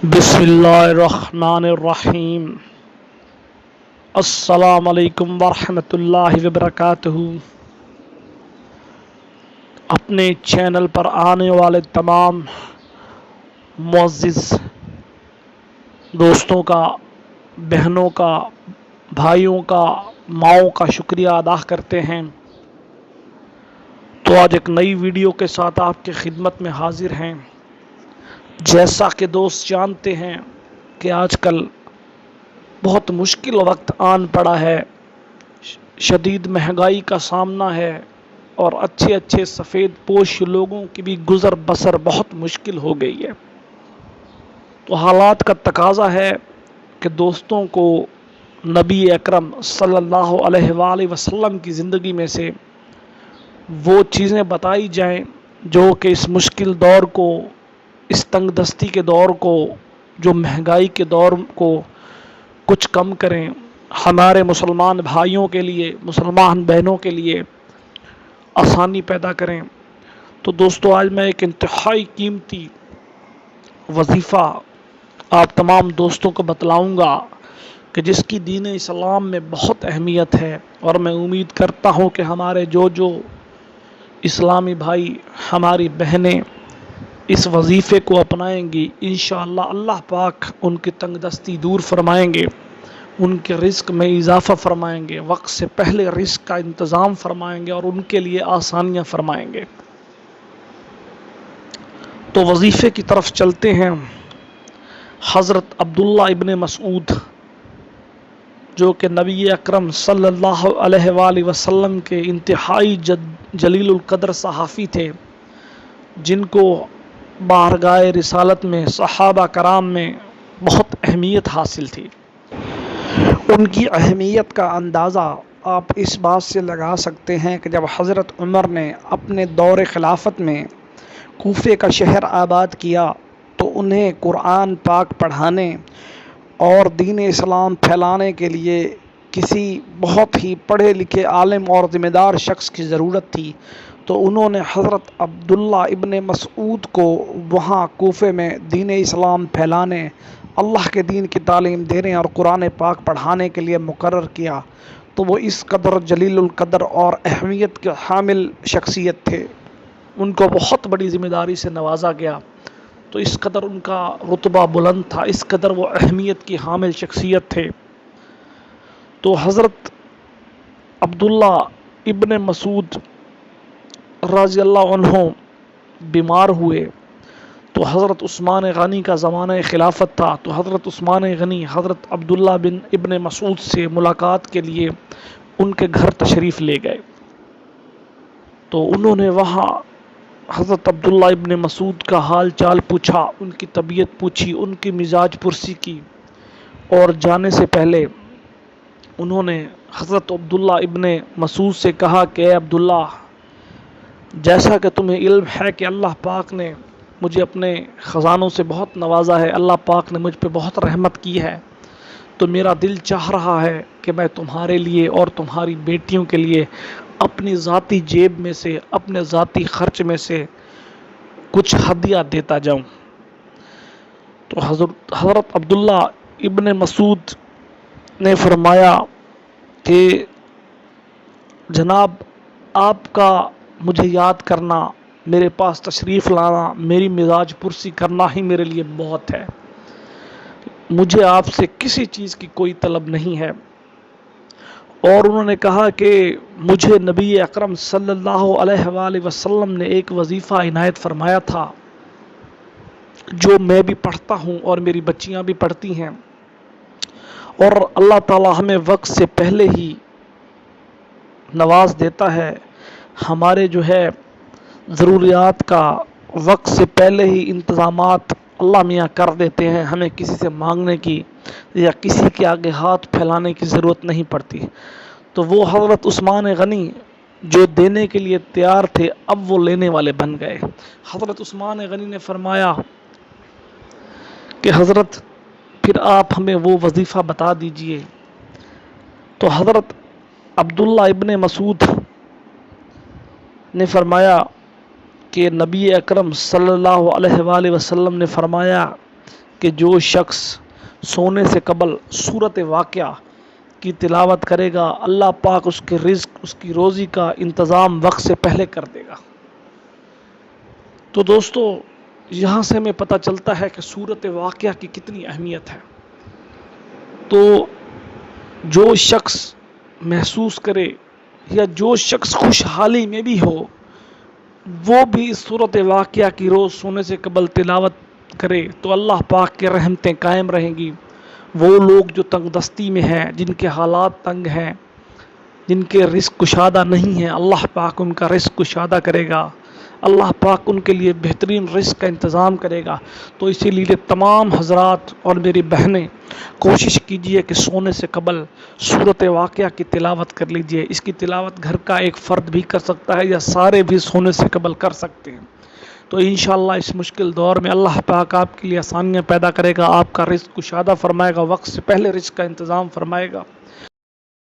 بسم اللہ الرحمن الرحیم۔ السلام علیکم ورحمۃ اللہ وبرکاتہ۔ اپنے چینل پر آنے والے تمام معزز دوستوں کا، بہنوں کا، بھائیوں کا، ماؤں کا شکریہ ادا کرتے ہیں۔ تو آج ایک نئی ویڈیو کے ساتھ آپ کی خدمت میں حاضر ہیں۔ جیسا کہ دوست جانتے ہیں کہ آج کل بہت مشکل وقت آن پڑا ہے، شدید مہنگائی کا سامنا ہے اور اچھے سفید پوش لوگوں کی بھی گزر بسر بہت مشکل ہو گئی ہے۔ تو حالات کا تقاضا ہے کہ دوستوں کو نبی اکرم صلی اللہ علیہ وآلہ وسلم کی زندگی میں سے وہ چیزیں بتائی جائیں جو کہ اس مشکل دور کو، اس تنگ دستی کے دور کو، جو مہنگائی کے دور کو کچھ کم کریں، ہمارے مسلمان بھائیوں کے لیے، مسلمان بہنوں کے لیے آسانی پیدا کریں۔ تو دوستو، آج میں ایک انتہائی قیمتی وظیفہ آپ تمام دوستوں کو بتلاؤں گا کہ جس کی دین اسلام میں بہت اہمیت ہے، اور میں امید کرتا ہوں کہ ہمارے جو اسلامی بھائی، ہماری بہنیں اس وظیفے کو اپنائیں گی، انشاءاللہ اللہ پاک ان کی تنگ دستی دور فرمائیں گے، ان کے رزق میں اضافہ فرمائیں گے، وقت سے پہلے رزق کا انتظام فرمائیں گے اور ان کے لیے آسانیاں فرمائیں گے۔ تو وظیفے کی طرف چلتے ہیں۔ حضرت عبداللہ ابن مسعود، جو کہ نبی اکرم صلی اللہ علیہ وآلہ وسلم کے انتہائی جلیل القدر صحافی تھے، جن کو بارگاہ رسالت میں، صحابہ کرام میں بہت اہمیت حاصل تھی۔ ان کی اہمیت کا اندازہ آپ اس بات سے لگا سکتے ہیں کہ جب حضرت عمر نے اپنے دور خلافت میں کوفے کا شہر آباد کیا تو انہیں قرآن پاک پڑھانے اور دین اسلام پھیلانے کے لیے کسی بہت ہی پڑھے لکھے عالم اور ذمہ دار شخص کی ضرورت تھی، تو انہوں نے حضرت عبداللہ ابن مسعود کو وہاں کوفے میں دین اسلام پھیلانے، اللہ کے دین کی تعلیم دینے اور قرآن پاک پڑھانے کے لیے مقرر کیا۔ تو وہ اس قدر جلیل القدر اور اہمیت کے حامل شخصیت تھے، ان کو بہت بڑی ذمہ داری سے نوازا گیا۔ تو اس قدر ان کا رتبہ بلند تھا، اس قدر وہ اہمیت کی حامل شخصیت تھے۔ تو حضرت عبداللہ ابن مسعود رضی اللہ عنہ بیمار ہوئے، تو حضرت عثمان غنی کا زمانہ خلافت تھا، تو حضرت عثمان غنی حضرت عبداللہ ابن مسعود سے ملاقات کے لیے ان کے گھر تشریف لے گئے۔ تو انہوں نے وہاں حضرت عبداللہ ابن مسعود کا حال چال پوچھا، ان کی طبیعت پوچھی، ان کی مزاج پرسی کی، اور جانے سے پہلے انہوں نے حضرت عبداللہ ابن مسعود سے کہا کہ اے عبداللہ، جیسا کہ تمہیں علم ہے کہ اللہ پاک نے مجھے اپنے خزانوں سے بہت نوازا ہے، اللہ پاک نے مجھ پہ بہت رحمت کی ہے، تو میرا دل چاہ رہا ہے کہ میں تمہارے لیے اور تمہاری بیٹیوں کے لیے اپنی ذاتی جیب میں سے، اپنے ذاتی خرچ میں سے کچھ ہدیہ دیتا جاؤں۔ تو حضرت عبداللہ ابن مسعود نے فرمایا کہ جناب، آپ کا مجھے یاد کرنا، میرے پاس تشریف لانا، میری مزاج پرسی کرنا ہی میرے لیے بہت ہے، مجھے آپ سے کسی چیز کی کوئی طلب نہیں ہے۔ اور انہوں نے کہا کہ مجھے نبی اکرم صلی اللہ علیہ وآلہ وسلم نے ایک وظیفہ عنایت فرمایا تھا جو میں بھی پڑھتا ہوں اور میری بچیاں بھی پڑھتی ہیں، اور اللہ تعالی ہمیں وقت سے پہلے ہی نواز دیتا ہے، ہمارے جو ہے ضروریات کا وقت سے پہلے ہی انتظامات اللہ میاں کر دیتے ہیں، ہمیں کسی سے مانگنے کی یا کسی کے آگے ہاتھ پھیلانے کی ضرورت نہیں پڑتی۔ تو وہ حضرت عثمان غنی جو دینے کے لیے تیار تھے، اب وہ لینے والے بن گئے۔ حضرت عثمان غنی نے فرمایا کہ حضرت، پھر آپ ہمیں وہ وظیفہ بتا دیجئے۔ تو حضرت عبداللہ ابن مسعود نے فرمایا کہ نبی اکرم صلی اللہ علیہ وآلہ وسلم نے فرمایا کہ جو شخص سونے سے قبل سورت واقعہ کی تلاوت کرے گا اللہ پاک اس کے رزق اس کی روزی کا انتظام وقت سے پہلے کر دے گا۔ تو دوستو یہاں سے ہمیں پتہ چلتا ہے کہ سورت واقعہ کی کتنی اہمیت ہے۔ تو جو شخص محسوس کرے یا جو شخص خوشحالی میں بھی ہو وہ بھی اس صورت واقعہ کی روز سونے سے قبل تلاوت کرے تو اللہ پاک کے رحمتیں قائم رہیں گی۔ وہ لوگ جو تنگ دستی میں ہیں، جن کے حالات تنگ ہیں، جن کے رزق کشادہ نہیں ہیں، اللہ پاک ان کا رزق کشادہ کرے گا، اللہ پاک ان کے لیے بہترین رزق کا انتظام کرے گا۔ تو اسی لیے تمام حضرات اور میری بہنیں کوشش کیجئے کہ سونے سے قبل سورت واقعہ کی تلاوت کر لیجئے۔ اس کی تلاوت گھر کا ایک فرد بھی کر سکتا ہے یا سارے بھی سونے سے قبل کر سکتے ہیں۔ تو انشاءاللہ اس مشکل دور میں اللہ پاک آپ کے لیے آسانیاں پیدا کرے گا، آپ کا رزق کشادہ فرمائے گا، وقت سے پہلے رزق کا انتظام فرمائے گا۔